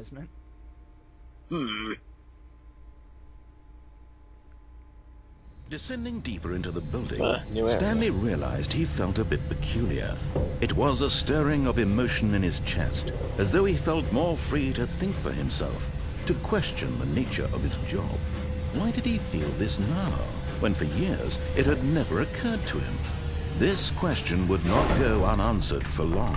advertisement. Descending deeper into the building, Stanley realized he felt a bit peculiar. It was a stirring of emotion in his chest, as though he felt more free to think for himself, to question the nature of his job. Why did he feel this now, when for years it had never occurred to him? This question would not go unanswered for long.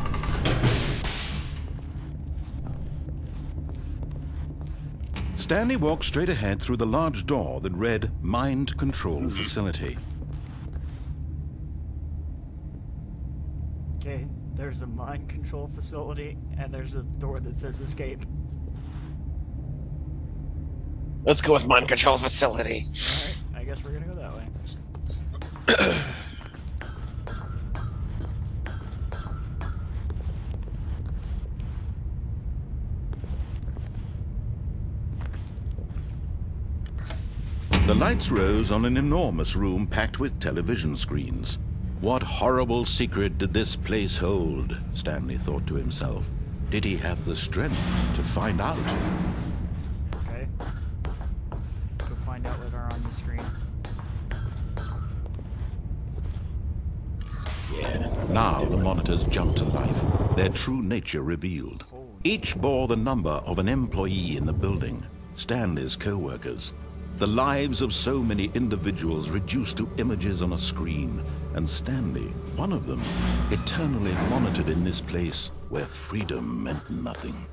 Stanley walked straight ahead through the large door that read Mind Control Facility. Okay, there's a mind control facility, and there's a door that says escape. Let's go with mind control facility. Alright, I guess we're gonna go that way. The lights rose on an enormous room packed with television screens. What horrible secret did this place hold? Stanley thought to himself. Did he have the strength to find out? Okay. Let's go find out what are on the screens. Yeah. Now the monitors jumped to life, their true nature revealed. Each bore the number of an employee in the building, Stanley's co-workers. The lives of so many individuals reduced to images on a screen, and Stanley, one of them, eternally monitored in this place where freedom meant nothing.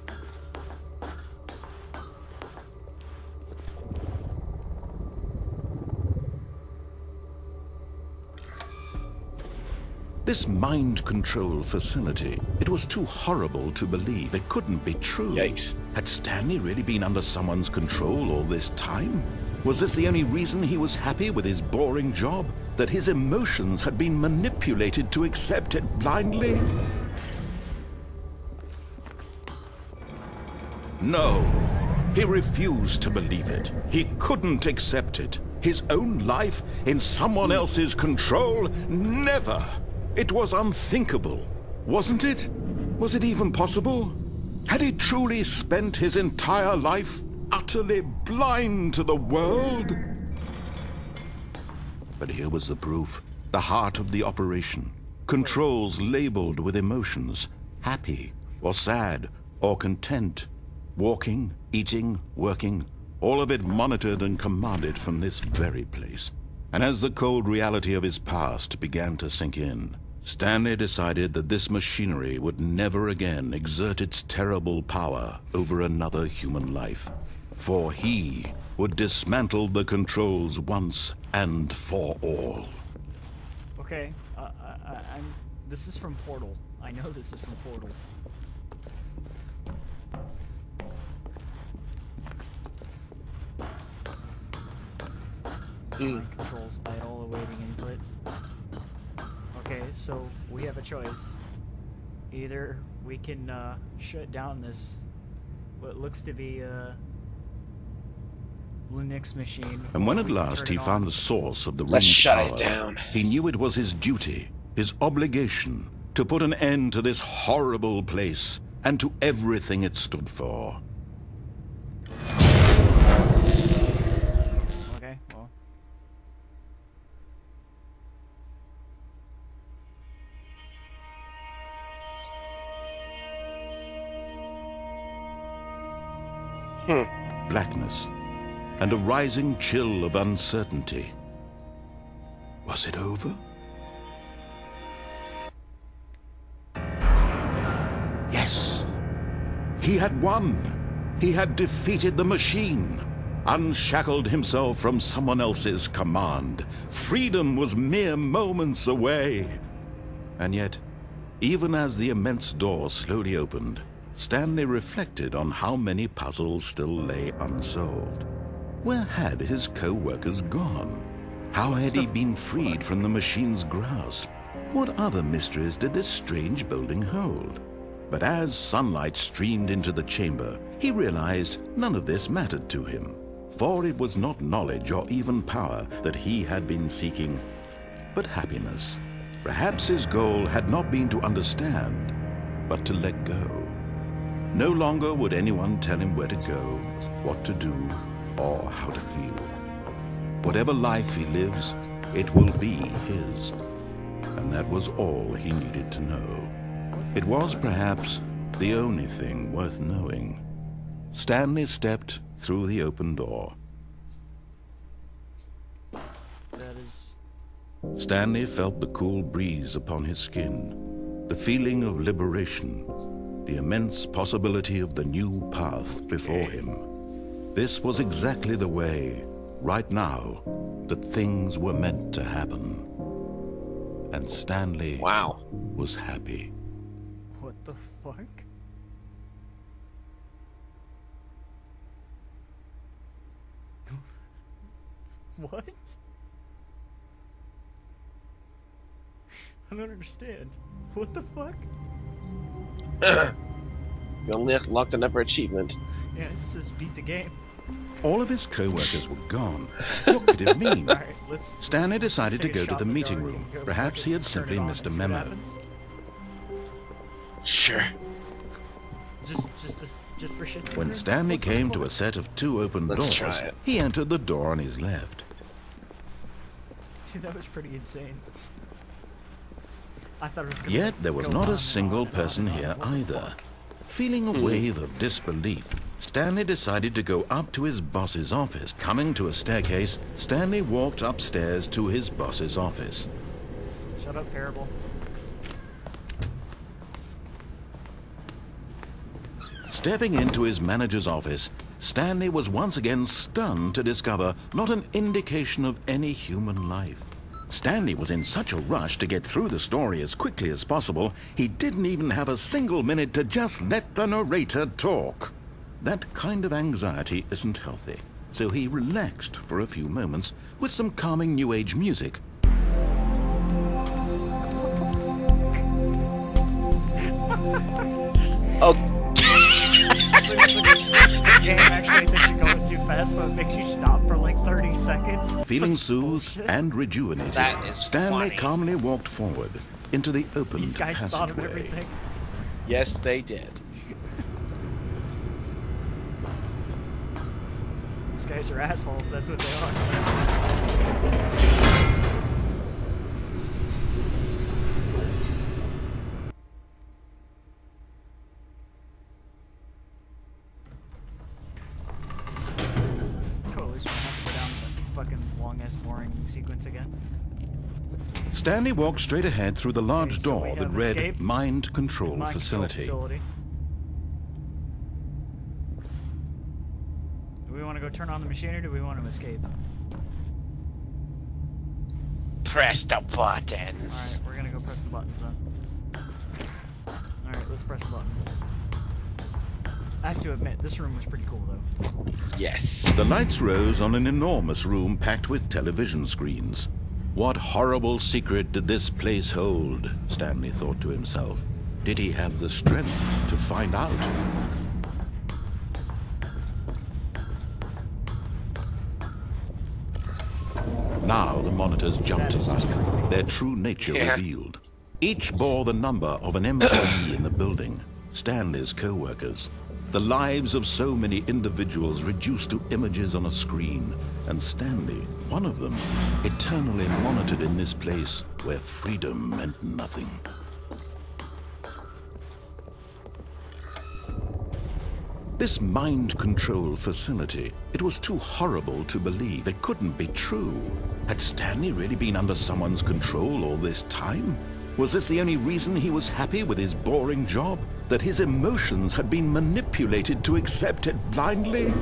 This mind control facility, it was too horrible to believe. It couldn't be true. Yikes. Had Stanley really been under someone's control all this time? Was this the only reason he was happy with his boring job? That his emotions had been manipulated to accept it blindly? No, he refused to believe it. He couldn't accept it. His own life in someone else's control? Never! It was unthinkable, wasn't it? Was it even possible? Had he truly spent his entire life utterly blind to the world? But here was the proof, the heart of the operation. Controls labeled with emotions, happy or sad or content. Walking, eating, working, all of it monitored and commanded from this very place. And as the cold reality of his past began to sink in, Stanley decided that this machinery would never again exert its terrible power over another human life. For he would dismantle the controls once and for all. Okay, this is from Portal. I know this is from Portal. Mind controls, idle, awaiting input. Okay, so we have a choice. Either we can shut down this, what looks to be a Linux machine. And when at last he found the source of the Let's ring's shut power, it down. he knew it was his duty, his obligation, to put an end to this horrible place and to everything it stood for. Okay, well. Blackness and a rising chill of uncertainty. Was it over? Yes. He had won. He had defeated the machine, unshackled himself from someone else's command. Freedom was mere moments away. And yet, even as the immense door slowly opened, Stanley reflected on how many puzzles still lay unsolved. Where had his co-workers gone? How had he been freed from the machine's grasp? What other mysteries did this strange building hold? But as sunlight streamed into the chamber, he realized none of this mattered to him. For it was not knowledge or even power that he had been seeking, but happiness. Perhaps his goal had not been to understand, but to let go. No longer would anyone tell him where to go, what to do, or how to feel. Whatever life he lives, it will be his. And that was all he needed to know. It was perhaps the only thing worth knowing. Stanley stepped through the open door. That is... Stanley felt the cool breeze upon his skin, the feeling of liberation, the immense possibility of the new path before him. This was exactly the way, right now, that things were meant to happen. And Stanley was happy. What the fuck? What? I don't understand. What the fuck? You unlocked another achievement. Yeah, it says beat the game. All of his co-workers were gone. What could it mean? All right, Stanley let's decided to take a go to shot the in the meeting dark room. and go Perhaps fucking he had turn simply it on missed a and see what memo. happens. Sure. Just for shit. When Stanley came to a set of 2 open Let's doors, try it. he entered the door on his left. Dude, that was pretty insane. I thought it was gonna Yet there was go not on a and single on and person on and here on. What the either. fuck? Feeling a wave of disbelief, Stanley decided to go up to his boss's office. Coming to a staircase, Stanley walked upstairs to his boss's office. Shut up, Parable. Stepping into his manager's office, Stanley was once again stunned to discover not an indication of any human life. Stanley was in such a rush to get through the story as quickly as possible, he didn't even have a single minute to just let the narrator talk. That kind of anxiety isn't healthy, so he relaxed for a few moments with some calming New Age music. Oh, The game actually thinks you're going too fast, so it makes you stop for like 30 seconds. Feeling Such soothed bullshit. and rejuvenated, That is Stanley funny. calmly walked forward into the opened These guys thought of passageway. everything. yes, they did. These guys are assholes, that's what they are. Totally just wanna have to go down the fucking long-ass boring sequence again. Stanley walked straight ahead through the large Okay, so we door that have read escape, Mind Control Mind control Facility. Do we want to go turn on the machine or do we want to escape? Press the buttons. Alright, we're gonna go press the buttons then. Alright, let's press the buttons. I have to admit, this room was pretty cool though. Yes. The lights rose on an enormous room packed with television screens. What horrible secret did this place hold? Stanley thought to himself. Did he have the strength to find out? Now the monitors jumped to life, their true nature revealed. Each bore the number of an employee in the building, Stanley's co-workers. The lives of so many individuals reduced to images on a screen, and Stanley, one of them, eternally monitored in this place where freedom meant nothing. This mind control facility, it was too horrible to believe. It couldn't be true. Had Stanley really been under someone's control all this time? Was this the only reason he was happy with his boring job? That his emotions had been manipulated to accept it blindly?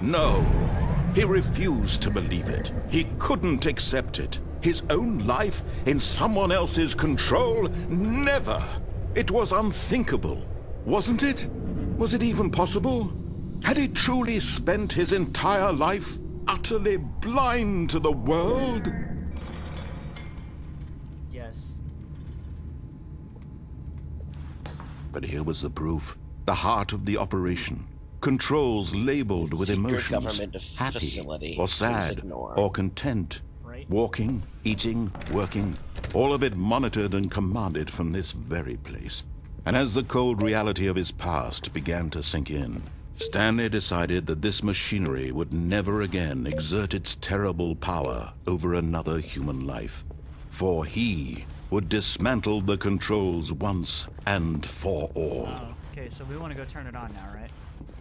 No, he refused to believe it. He couldn't accept it. His own life in someone else's control? Never! It was unthinkable. Wasn't it? Was it even possible? Had he truly spent his entire life utterly blind to the world? Yes. But here was the proof. The heart of the operation. Controls labeled with Secret emotions. government Happy, facility. or Please sad, ignore. or content. Right. Walking, eating, working. All of it monitored and commanded from this very place. And as the cold reality of his past began to sink in, Stanley decided that this machinery would never again exert its terrible power over another human life. For he would dismantle the controls once and for all. Oh, okay, so we want to go turn it on now, right?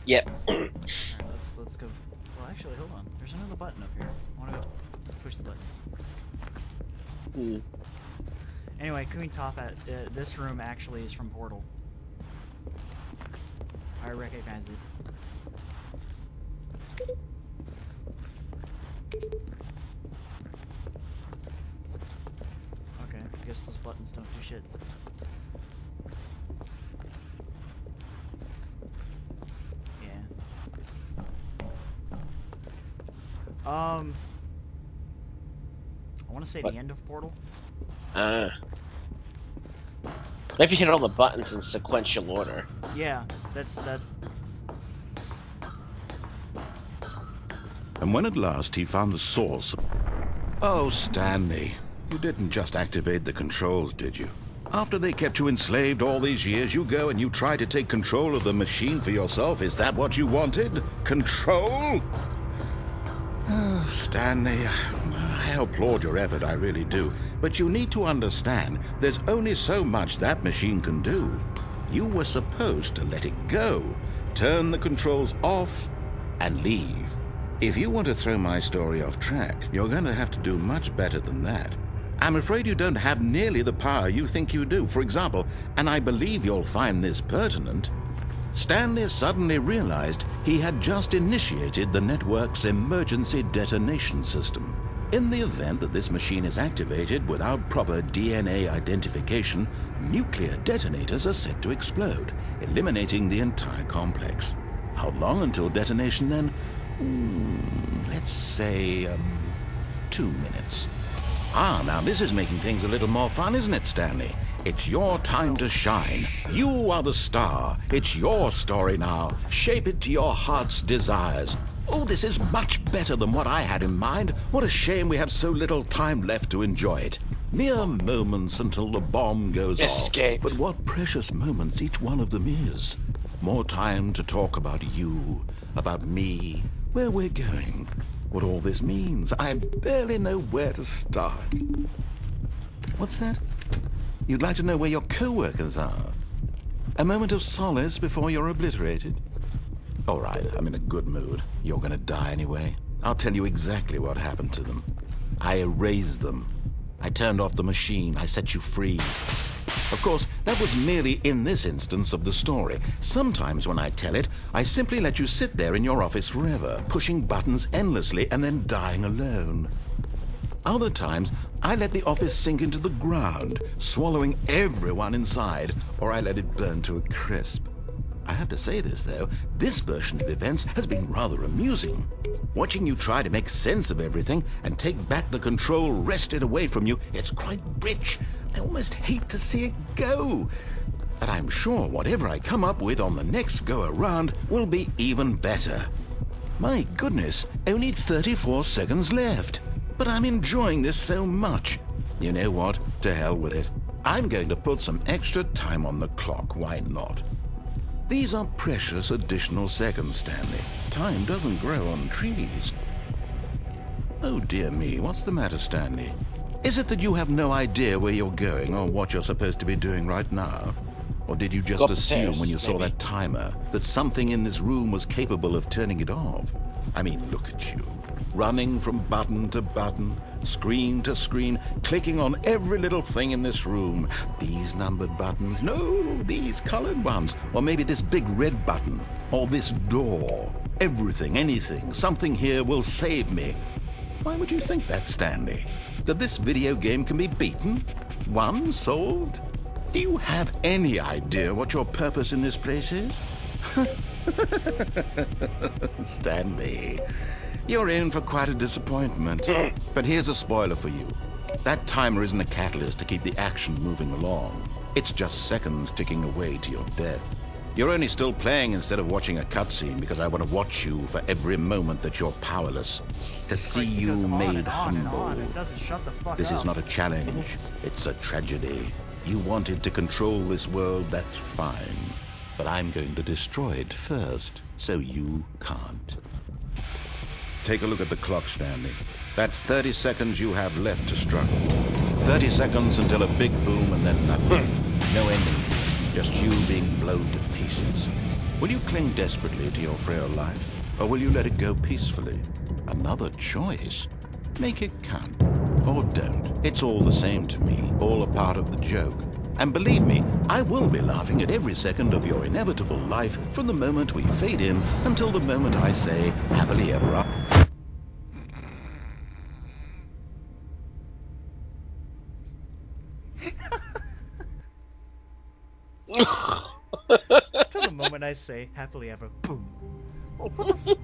Yep. Alright, let's go. Well, actually, hold on. There's another button up here. I want to go push the button. Anyway, Queen Top, this room actually is from Portal. I recognize it. Okay, I guess those buttons don't do shit. Yeah. I want to say What? the end of Portal. Maybe hit all the buttons in sequential order. Yeah, that's. And when at last he found the source... Oh, Stanley, you didn't just activate the controls, did you? After they kept you enslaved all these years, you go and you try to take control of the machine for yourself. Is that what you wanted? Control? Oh, Stanley, I applaud your effort, I really do. But you need to understand, there's only so much that machine can do. You were supposed to let it go, turn the controls off, and leave. If you want to throw my story off track, you're going to have to do much better than that. I'm afraid you don't have nearly the power you think you do. For example, and I believe you'll find this pertinent, Stanley suddenly realized he had just initiated the network's emergency detonation system. In the event that this machine is activated without proper DNA identification, nuclear detonators are set to explode, eliminating the entire complex. How long until detonation then? Let's say, 2 minutes. Ah, now this is making things a little more fun, isn't it, Stanley? It's your time to shine. You are the star. It's your story now. Shape it to your heart's desires. Oh, this is much better than what I had in mind. What a shame we have so little time left to enjoy it. Mere moments until the bomb goes Escape. off. But what precious moments each one of them is. More time to talk about you, about me, where we're going, what all this means. I barely know where to start. What's that? You'd like to know where your co-workers are? A moment of solace before you're obliterated? All right, I'm in a good mood. You're gonna die anyway. I'll tell you exactly what happened to them. I erased them. I turned off the machine. I set you free. Of course, that was merely in this instance of the story. Sometimes when I tell it, I simply let you sit there in your office forever, pushing buttons endlessly and then dying alone. Other times, I let the office sink into the ground, swallowing everyone inside, or I let it burn to a crisp. I have to say this, though, this version of events has been rather amusing. Watching you try to make sense of everything and take back the control wrested away from you, it's quite rich. I almost hate to see it go. But I'm sure whatever I come up with on the next go-around will be even better. My goodness, only 34 seconds left. But I'm enjoying this so much. You know what? To hell with it. I'm going to put some extra time on the clock. Why not? These are precious additional seconds, Stanley. Time doesn't grow on trees. Oh dear me, what's the matter, Stanley? Is it that you have no idea where you're going or what you're supposed to be doing right now? Or did you just assume when you saw that timer that something in this room was capable of turning it off? I mean, look at you. Running from button to button, screen to screen, clicking on every little thing in this room. These numbered buttons, no, these colored ones. Or maybe this big red button, or this door. Everything, anything, something here will save me. Why would you think that, Stanley? That this video game can be beaten? Won? Solved? Do you have any idea what your purpose in this place is? Stanley, you're in for quite a disappointment. But here's a spoiler for you. That timer isn't a catalyst to keep the action moving along. It's just seconds ticking away to your death. You're only still playing instead of watching a cutscene because I want to watch you for every moment that you're powerless. To see you made humble. It doesn't shut the fuck This up. is not a challenge. It's a tragedy. You wanted to control this world, that's fine. But I'm going to destroy it first, so you can't. Take a look at the clock, Stanley. That's 30 seconds you have left to struggle. 30 seconds until a big boom and then nothing. No ending. Just you being blown to pieces. Will you cling desperately to your frail life, or will you let it go peacefully? Another choice. Make it count. Or don't. It's all the same to me. All a part of the joke. And believe me, I will be laughing at every second of your inevitable life from the moment we fade in until the moment I say, happily ever after. Till the moment I say happily ever boom. Oh, what the